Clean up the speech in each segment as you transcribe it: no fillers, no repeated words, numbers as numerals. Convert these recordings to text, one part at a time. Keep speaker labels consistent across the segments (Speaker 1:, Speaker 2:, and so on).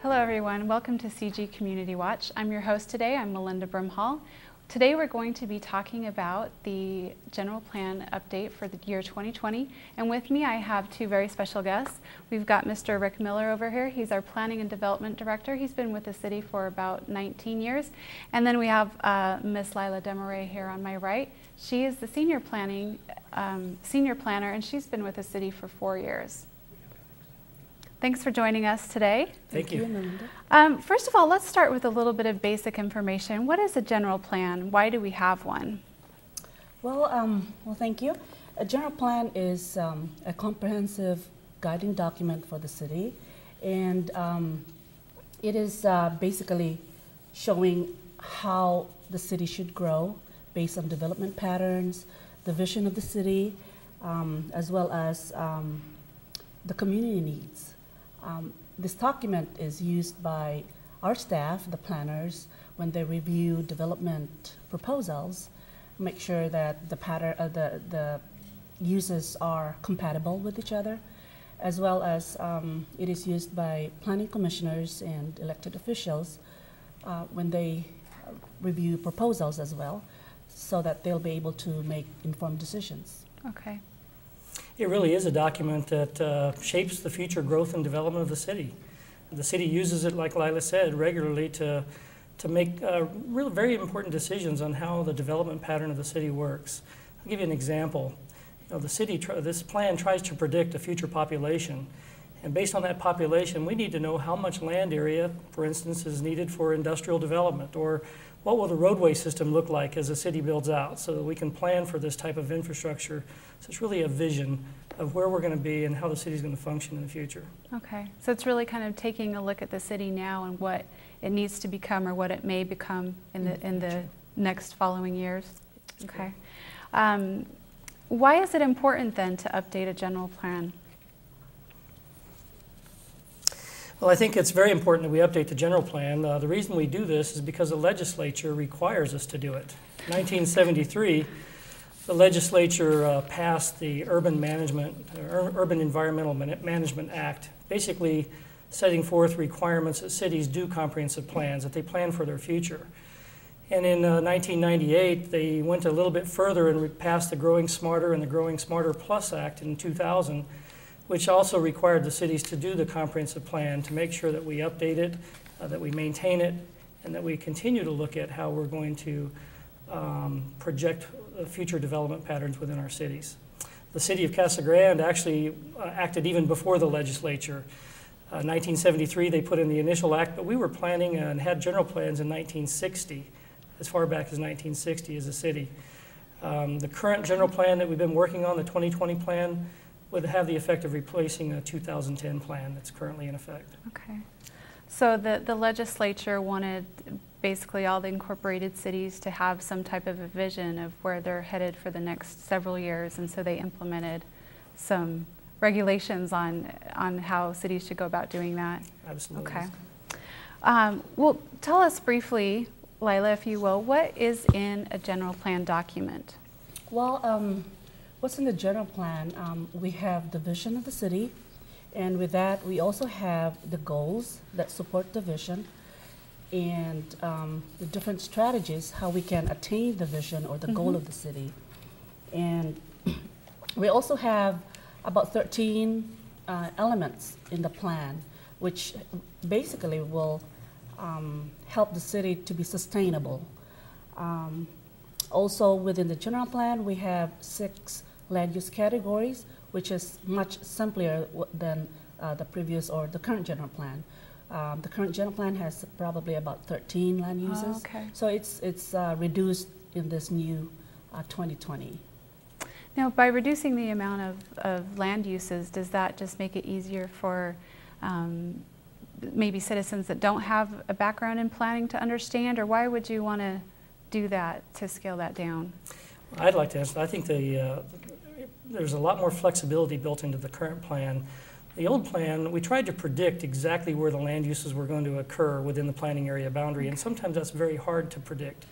Speaker 1: Hello everyone, welcome to CG Community Watch. I'm your host today, I'm Melinda Brimhall. Today we're going to be talking about the general plan update for the year 2020, and with me I have two very special guests. We've got Mr. Rick Miller over here. He's our Planning and Development Director. He's been with the city for about 19 years. And then we have Miss Lila Demaray here on my right. She is the senior planner, and she's been with the city for 4 years. Thanks for joining us today.
Speaker 2: Thank you.
Speaker 1: Melinda. First of all, let's start with a little bit of basic information. What is a general plan? Why do we have one?
Speaker 2: Well, thank you. A general plan is a comprehensive guiding document for the city, and it is basically showing how the city should grow based on development patterns, the vision of the city, as well as the community needs. This document is used by our staff, the planners, when they review development proposals, make sure that the uses are compatible with each other, as well as it is used by planning commissioners and elected officials when they review proposals as well, so that they'll be able to make informed decisions.
Speaker 1: Okay.
Speaker 3: It really is a document that shapes the future growth and development of the city. The city uses it, like Lila said, regularly to make real very important decisions on how the development pattern of the city works. I'll give you an example. You know, this plan tries to predict a future population, and based on that population, we need to know how much land area, for instance, is needed for industrial development, or what will the roadway system look like as the city builds out, so that we can plan for this type of infrastructure. So it's really a vision of where we're going to be and how the city is going to function in the future.
Speaker 1: Okay, so it's really kind of taking a look at the city now and what it needs to become or what it may become in the next following years. Okay. Why is it important then to update a general plan?
Speaker 3: Well, I think it's very important that we update the general plan. The reason we do this is because the legislature requires us to do it. In 1973, the legislature passed the Urban Environmental Management Act, basically setting forth requirements that cities do comprehensive plans, that they plan for their future. And in 1998, they went a little bit further and passed the Growing Smarter and the Growing Smarter Plus Act in 2000, which also required the cities to do the comprehensive plan to make sure that we update it, that we maintain it, and that we continue to look at how we're going to project future development patterns within our cities. The city of Casa Grande actually acted even before the legislature. 1973, they put in the initial act, but we were planning and had general plans in 1960, as far back as 1960 as a city. The current general plan that we've been working on, the 2020 plan, would have the effect of replacing a 2010 plan that's currently in effect.
Speaker 1: Okay. So the legislature wanted basically all the incorporated cities to have some type of a vision of where they're headed for the next several years, and so they implemented some regulations on how cities should go about doing that.
Speaker 3: Absolutely.
Speaker 1: Okay. Well, tell us briefly, Lila, if you will, what is in a general plan document?
Speaker 2: Well, what's in the general plan? We have the vision of the city, and with that, we also have the goals that support the vision, and the different strategies how we can attain the vision or the goal of the city. And we also have about 13 elements in the plan, which basically will help the city to be sustainable. Also within the general plan, we have 6 land use categories, which is much simpler than the previous or the current general plan. The current general plan has probably about 13 land uses.
Speaker 1: Oh, okay.
Speaker 2: So it's reduced in this new 2020.
Speaker 1: Now, by reducing the amount of land uses, does that just make it easier for maybe citizens that don't have a background in planning to understand, or why would you want to do that to scale that down?
Speaker 3: I'd like to answer. I think there's a lot more flexibility built into the current plan. The old plan, we tried to predict exactly where the land uses were going to occur within the planning area boundary, and sometimes that's very hard to predict.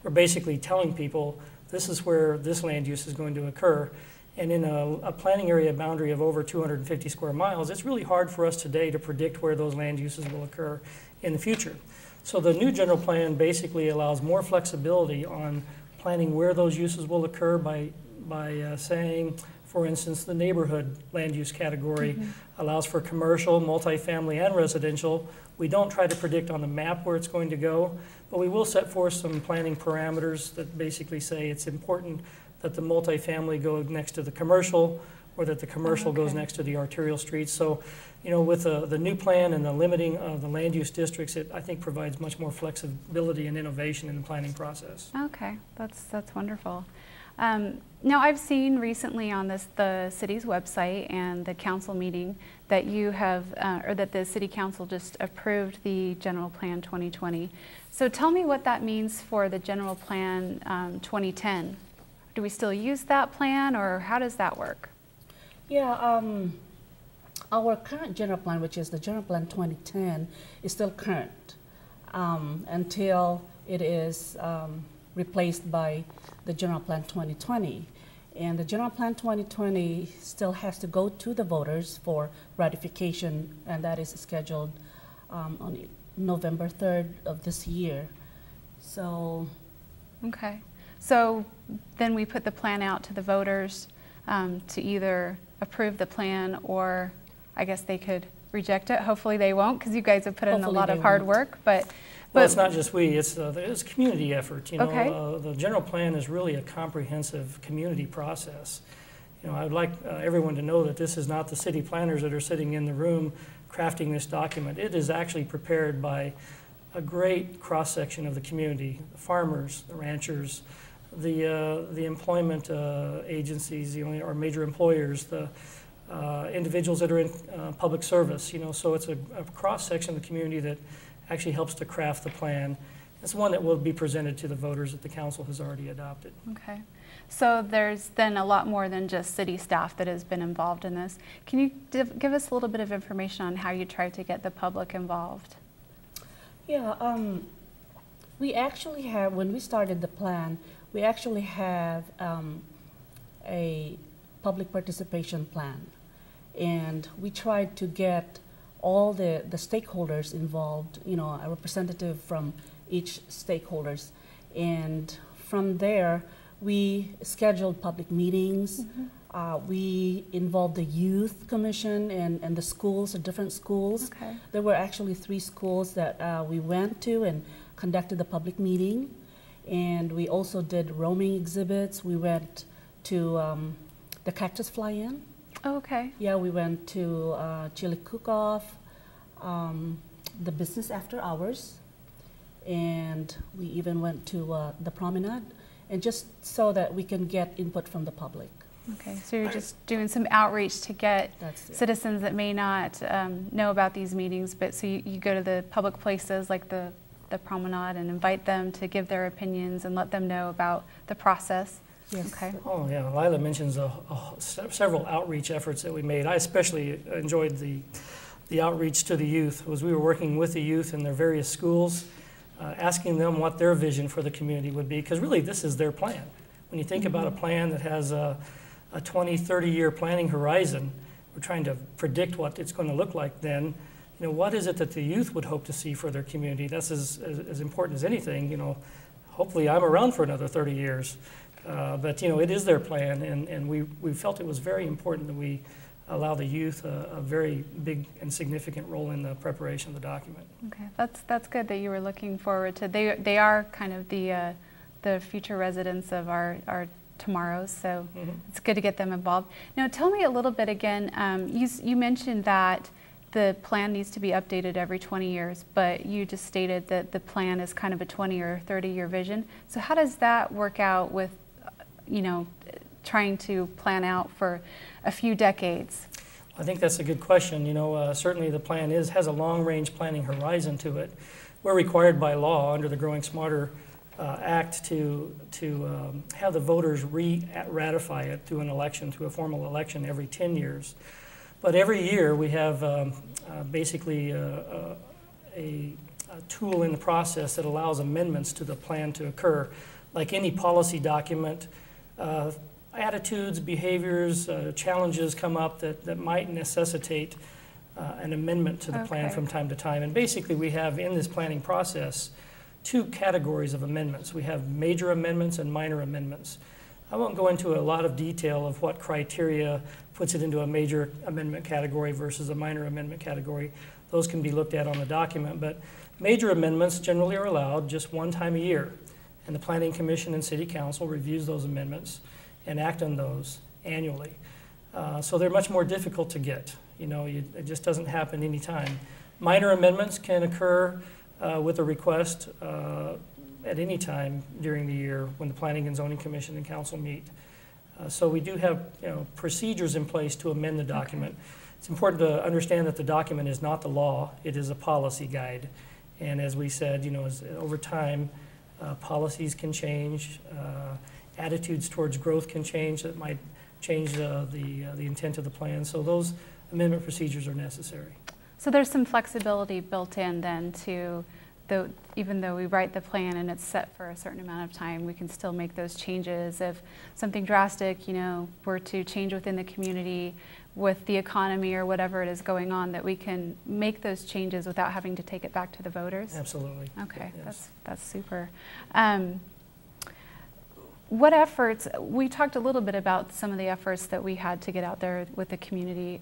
Speaker 3: We're basically telling people this is where this land use is going to occur, And in a planning area boundary of over 250 square miles, it's really hard for us today to predict where those land uses will occur in the future. So the new general plan basically allows more flexibility on planning where those uses will occur by saying, for instance, the neighborhood land use category allows for commercial, multifamily, and residential. We don't try to predict on the map where it's going to go, but we will set forth some planning parameters that basically say it's important that the multifamily go next to the commercial, or that the commercial goes next to the arterial streets. So, you know, with the new plan and the limiting of the land use districts, it, I think, provides much more flexibility and innovation in the planning process.
Speaker 1: Okay, that's wonderful. Now, I've seen recently on the city's website and the council meeting that you have, or that the city council just approved the general plan 2020. So tell me what that means for the general plan 2010. Do we still use that plan, or how does that work?
Speaker 2: Yeah, our current general plan, which is the general plan 2010, is still current until it is replaced by the general plan 2020. And the general plan 2020 still has to go to the voters for ratification, and that is scheduled on November 3rd of this year. So.
Speaker 1: Okay. So then we put the plan out to the voters to either approve the plan, or I guess they could reject it. Hopefully they won't, because you guys have put in a lot of hard work. But
Speaker 3: well, it's not just we, it's a community effort. You know,
Speaker 1: okay.
Speaker 3: The general plan is really a comprehensive community process. You know, I'd like everyone to know that this is not the city planners that are sitting in the room crafting this document. It is actually prepared by a great cross-section of the community: the farmers, the ranchers, the employment agencies, our major employers, the individuals that are in public service. You know, so it's a cross-section of the community that actually helps to craft the plan. It's one that will be presented to the voters that the council has already adopted.
Speaker 1: Okay. So there's then a lot more than just city staff that has been involved in this. Can you give us a little bit of information on how you try to get the public involved?
Speaker 2: Yeah, we actually have, when we started the plan, we actually have a public participation plan. And we tried to get all the stakeholders involved, you know, a representative from each stakeholders. And from there, we scheduled public meetings. We involved the youth commission and the schools, the different schools.
Speaker 1: Okay.
Speaker 2: There were actually 3 schools that we went to and conducted the public meeting. And we also did roaming exhibits. We went to the Cactus Fly-In.
Speaker 1: Oh, okay.
Speaker 2: Yeah, we went to Chili Cook-Off, the Business After Hours, and we even went to the Promenade, and just so that we can get input from the public.
Speaker 1: Okay, so you're just doing some outreach to get citizens that may not know about these meetings, but so you go to the public places like the Promenade and invite them to give their opinions and let them know about the process.
Speaker 2: Yes.
Speaker 1: Okay.
Speaker 3: Oh yeah, Lila mentions several outreach efforts that we made. I especially enjoyed the outreach to the youth, as we were working with the youth in their various schools, asking them what their vision for the community would be, because really this is their plan. When you think about a plan that has a 20, 30-year planning horizon, we're trying to predict what it's going to look like then. You know, what is it that the youth would hope to see for their community? That's as important as anything. You know, hopefully I'm around for another 30 years. But, you know, it is their plan, and we felt it was very important that we allow the youth a very big and significant role in the preparation of the document.
Speaker 1: Okay, that's good that you were looking forward to. They are kind of the future residents of our tomorrows, so it's good to get them involved. Now, tell me a little bit again. You mentioned that the plan needs to be updated every 20 years, but you just stated that the plan is kind of a 20 or 30-year vision. So how does that work out with, you know, trying to plan out for a few decades?
Speaker 3: I think that's a good question. You know, certainly the plan has a long-range planning horizon to it. We're required by law under the Growing Smarter Act to have the voters ratify it through an election, through a formal election every 10 years. But every year we have basically a tool in the process that allows amendments to the plan to occur. Like any policy document, attitudes, behaviors, challenges come up that might necessitate an amendment to the plan from time to time. And basically we have in this planning process 2 categories of amendments. We have major amendments and minor amendments. I won't go into a lot of detail of what criteria puts it into a major amendment category versus a minor amendment category. Those can be looked at on the document, but major amendments generally are allowed just one time a year. And the Planning Commission and City Council reviews those amendments and act on those annually. So they're much more difficult to get. It just doesn't happen anytime. Minor amendments can occur with a request at any time during the year when the Planning and Zoning Commission and Council meet. So we do have procedures in place to amend the document. It's important to understand that the document is not the law, it is a policy guide. And as we said, over time, policies can change, attitudes towards growth can change, that might change the intent of the plan. So those amendment procedures are necessary.
Speaker 1: So there's some flexibility built in then to, even though we write the plan and it's set for a certain amount of time, we can still make those changes. If something drastic, were to change within the community with the economy or whatever it is going on, that we can make those changes without having to take it back to the voters?
Speaker 3: Absolutely.
Speaker 1: Okay,
Speaker 3: yes.
Speaker 1: That's super. What efforts, we talked a little bit about some of the efforts that we had to get out there with the community.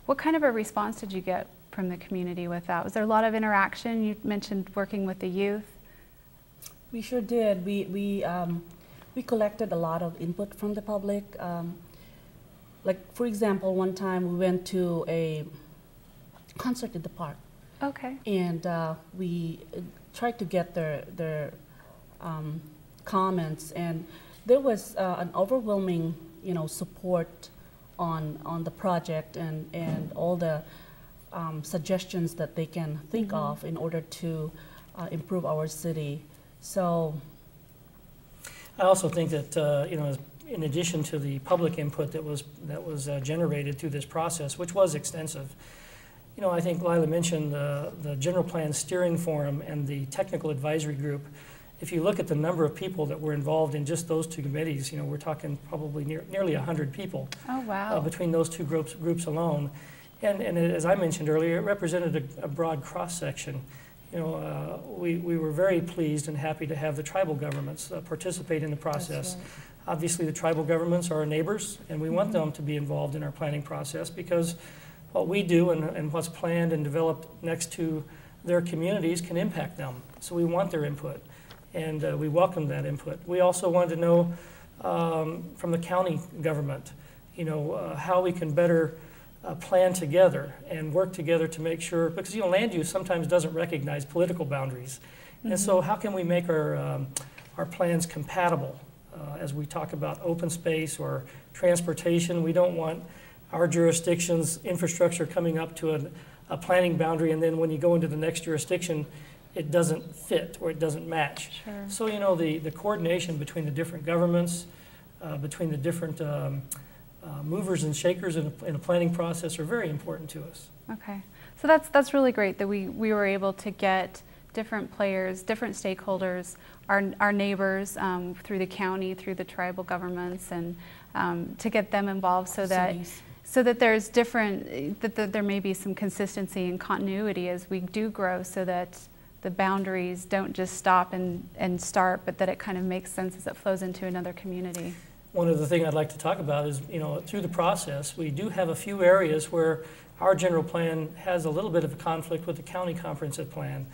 Speaker 1: What kind of a response did you get from the community with that? Was there a lot of interaction? You mentioned working with the youth.
Speaker 2: We sure did. We collected a lot of input from the public. Like, for example, one time we went to a concert at the park.
Speaker 1: Okay.
Speaker 2: And we tried to get their comments, and there was an overwhelming, support on the project and all the suggestions that they can think of in order to improve our city. So
Speaker 3: I also think that in addition to the public input that was generated through this process, which was extensive, I think Lila mentioned the General Plan Steering Forum and the Technical Advisory Group. If you look at the number of people that were involved in just those 2 committees, we're talking probably nearly 100 people.
Speaker 1: Oh, wow.
Speaker 3: Between those 2 groups alone. And as I mentioned earlier, it represented a broad cross-section. We were very pleased and happy to have the tribal governments participate in the process.
Speaker 2: That's right.
Speaker 3: Obviously, the tribal governments are our neighbors, and we want them to be involved in our planning process, because what we do and what's planned and developed next to their communities can impact them. So we want their input, and we welcome that input. We also wanted to know from the county government, how we can better plan together and work together to make sure, because land use sometimes doesn't recognize political boundaries. And so how can we make our plans compatible as we talk about open space or transportation? We don't want our jurisdiction's infrastructure coming up to a planning boundary, and then when you go into the next jurisdiction, it doesn't fit or it doesn't match.
Speaker 1: Sure.
Speaker 3: So the coordination between the different governments, between the different movers and shakers in a planning process are very important to us.
Speaker 1: Okay, so that's really great that we were able to get different players, different stakeholders, our neighbors through the county, through the tribal governments, and to get them involved so that
Speaker 2: cities.
Speaker 1: So that there's that there may be some consistency and continuity as we do grow, so that the boundaries don't just stop and start, but that it kind of makes sense as it flows into another community.
Speaker 3: One of the things I'd like to talk about is, through the process, we do have a few areas where our general plan has a little bit of a conflict with the county comprehensive plan.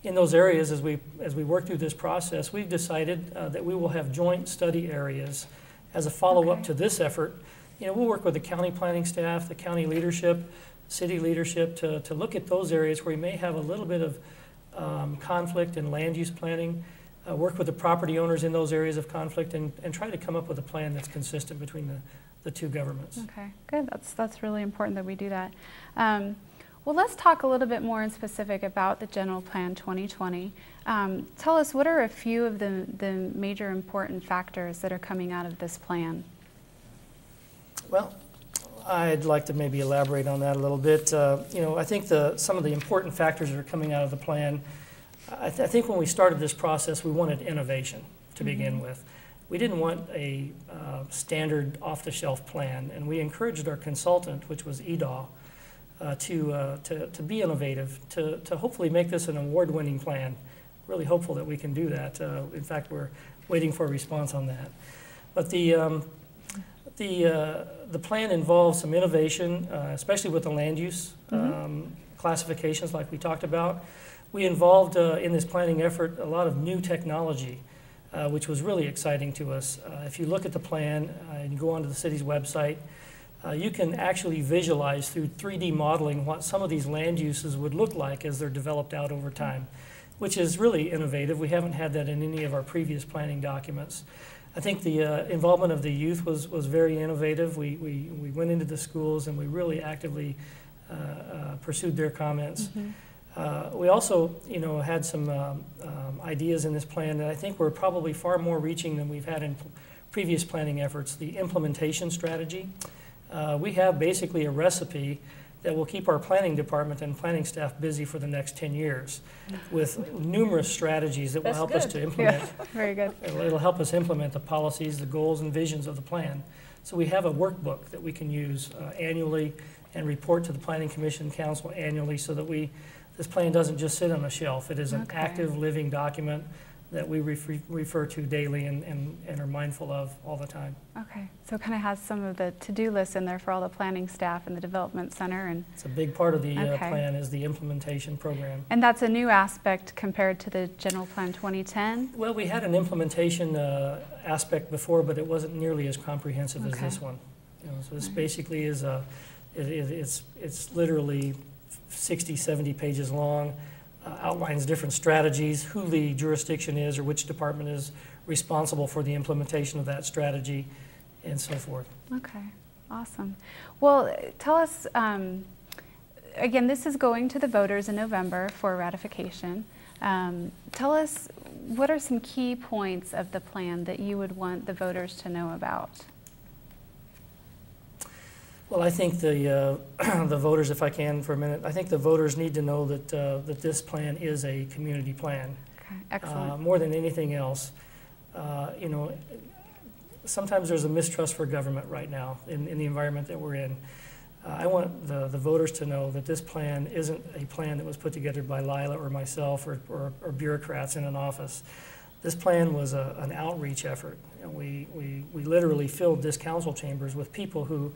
Speaker 3: In those areas, as we work through this process, we've decided that we will have joint study areas as a follow-up to this effort. We'll work with the county planning staff, the county leadership, city leadership to look at those areas where we may have a little bit of conflict in land use planning, work with the property owners in those areas of conflict, and try to come up with a plan that's consistent between the 2 governments.
Speaker 1: Okay, good. That's really important that we do that. Well, let's talk a little bit more in specific about the General Plan 2020. Tell us, what are a few of the major important factors that are coming out of this plan?
Speaker 3: Well, I'd like to maybe elaborate on that a little bit. I think some of the important factors that are coming out of the plan, I think when we started this process, we wanted innovation to begin with. We didn't want a standard off-the-shelf plan, and we encouraged our consultant, which was EDAW, to be innovative, to hopefully make this an award-winning plan. Really hopeful that we can do that. In fact, we're waiting for a response on that. But the plan involves some innovation, especially with the land use classifications like we talked about. We involved in this planning effort a lot of new technology, which was really exciting to us. If you look at the plan and you go onto the city's website, you can actually visualize through 3D modeling what some of these land uses would look like as they're developed out over time, which is really innovative. We haven't had that in any of our previous planning documents. I think the involvement of the youth was very innovative. We went into the schools and we really actively pursued their comments. We also, had some ideas in this plan that I think were probably far more reaching than we've had in previous planning efforts. The implementation strategy. We have basically a recipe that will keep our planning department and planning staff busy for the next 10 years with numerous strategies that will help us to implement.
Speaker 1: Yeah, very good.
Speaker 3: It'll help us implement the policies, the goals, and visions of the plan. So we have a workbook that we can use annually and report to the Planning Commission Council annually so that this plan doesn't just sit on a shelf. It is an active, living document that we refer to daily and are mindful of all the time.
Speaker 1: Okay, so it kind of has some of the to-do lists in there for all the planning staff and the development center. And
Speaker 3: it's a big part of the plan is the implementation program.
Speaker 1: And that's a new aspect compared to the General Plan 2010?
Speaker 3: Well, we had an implementation aspect before, but it wasn't nearly as comprehensive as this one. So this basically is it's literally 60, 70 pages long. Outlines different strategies, who the jurisdiction is or which department is responsible for the implementation of that strategy, and so forth.
Speaker 1: Okay, awesome. Well, tell us, again, this is going to the voters in November for ratification. Tell us, what are some key points of the plan that you would want the voters to know about?
Speaker 3: Well, I think the voters, if I can for a minute, I think the voters need to know that that this plan is a community plan.
Speaker 1: Okay, excellent.
Speaker 3: More than anything else, sometimes there's a mistrust for government right now in the environment that we're in. I want the voters to know that this plan isn't a plan that was put together by Lila or myself or bureaucrats in an office. This plan was an outreach effort, and we literally filled this council chambers with people who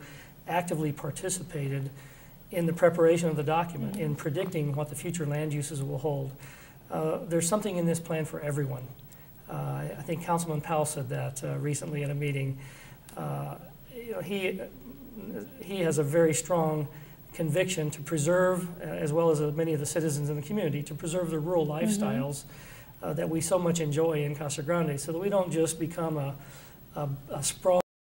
Speaker 3: actively participated in the preparation of the document, in predicting what the future land uses will hold. There's something in this plan for everyone. I think Councilman Powell said that recently in a meeting. He has a very strong conviction to preserve, as well as many of the citizens in the community, to preserve the rural lifestyles that we so much enjoy in Casa Grande, so that we don't just become a sprawl